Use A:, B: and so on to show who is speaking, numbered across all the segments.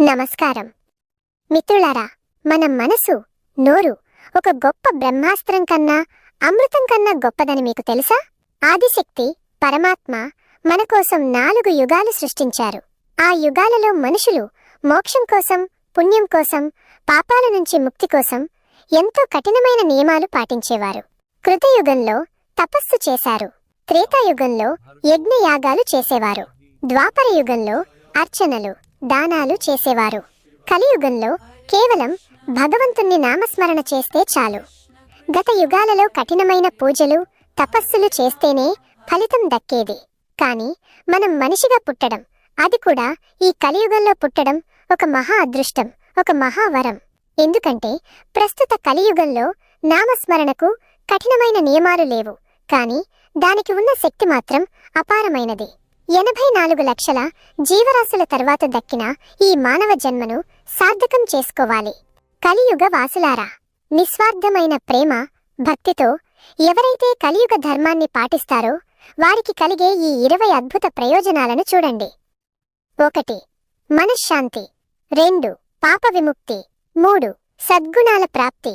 A: నమస్కారం మిత్రులారా, మన మనసు నోరు ఒక గొప్ప బ్రహ్మాస్త్రం కన్నా అమృతం కన్నా గొప్పదని మీకు తెలుసా? ఆదిశక్తి పరమాత్మ మన కోసం 4 యుగాలు సృష్టించారు. ఆ యుగాలలో మనుషులు మోక్షం కోసం, పుణ్యం కోసం, పాపాల నుంచి ముక్తి కోసం ఎంతో కఠినమైన నియమాలు పాటించేవారు. కృతయుగంలో తపస్సు చేశారు, త్రేతాయుగంలో యజ్ఞయాగాలు చేసేవారు, ద్వాపర యుగంలో అర్చనలు దానాలు చేసేవారు, కలియుగంలో కేవలం భగవంతుణ్ణి నామస్మరణ చేస్తే చాలు. గత యుగాలలో కఠినమైన పూజలు తపస్సులు చేస్తేనే ఫలితం దక్కేది. కానీ మనం మనిషిగా పుట్టడం, అది కూడా ఈ కలియుగంలో పుట్టడం ఒక మహా అదృష్టం, ఒక మహావరం. ఎందుకంటే ప్రస్తుత కలియుగంలో నామస్మరణకు కఠినమైన నియమాలు లేవు, కానీ దానికి ఉన్న శక్తి మాత్రం అపారమైనది. 84 లక్షల జీవరాశుల తర్వాత దక్కిన ఈ మానవ జన్మను సార్థకం చేసుకోవాలి. కలియుగ వాసులారా, నిస్వార్థమైన ప్రేమ భక్తితో ఎవరైతే కలియుగ ధర్మాన్ని పాటిస్తారో వారికి కలిగే ఈ 20 అద్భుత ప్రయోజనాలను చూడండి. 1. మనశ్శాంతి. 2. పాప విముక్తి. 3. సద్గుణాల ప్రాప్తి.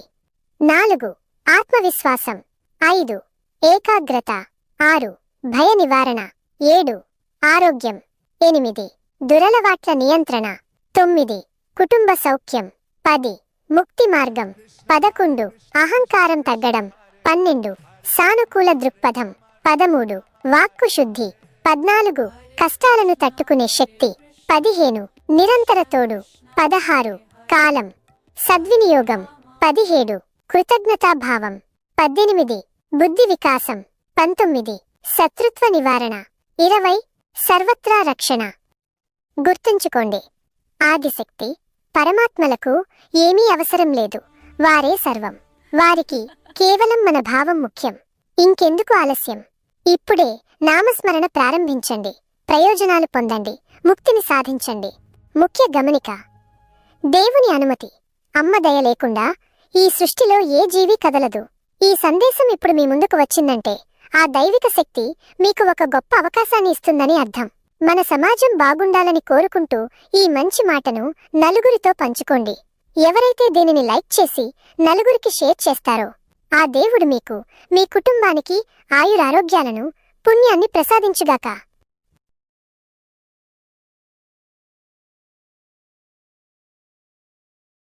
A: 4. ఆత్మవిశ్వాసం. 5. ఏకాగ్రత. 6. భయ నివారణ. 7. ఆరోగ్యం. 8. దురలవాట్ల నియంత్రణ. 9. కుటుంబ సౌఖ్యం. 10. ముక్తి మార్గం. 11. అహంకారం తగ్గడం. 12. సానుకూల దృక్పథం. 13. వాక్కు శుద్ధి. 14. కష్టాలను తట్టుకునే శక్తి. 15. నిరంతర తోడు. 16. కాలం సద్వినియోగం. 17. కృతజ్ఞతాభావం. 18. బుద్ధి వికాసం. 19. శత్రుత్వ నివారణ. 20. సర్వత్రా రక్షణ. గుర్తుంచుకోండి, ఆదిశక్తి పరమాత్మలకు ఏమీ అవసరం లేదు, వారే సర్వం. వారికి కేవలం మన భావం ముఖ్యం. ఇంకెందుకు ఆలస్యం? ఇప్పుడే నామస్మరణ ప్రారంభించండి, ప్రయోజనాలు పొందండి, ముక్తిని సాధించండి. ముఖ్య గమనిక: దేవుని అనుమతి, అమ్మ దయ లేకుండా ఈ సృష్టిలో ఏ జీవి కదలదు. ఈ సందేశం ఇప్పుడు మీ ముందుకు వచ్చిందంటే ఆ దైవిక శక్తి మీకు ఒక గొప్ప అవకాశాన్ని ఇస్తుందని అర్థం. మన సమాజం బాగుండాలని కోరుకుంటూ ఈ మంచి మాటను నలుగురితో పంచుకోండి. ఎవరైతే దీనిని లైక్ చేసి నలుగురికి షేర్ చేస్తారో ఆ దేవుడు మీకు, మీ కుటుంబానికి ఆయురారోగ్యాలను, పుణ్యాన్ని ప్రసాదించుగాక.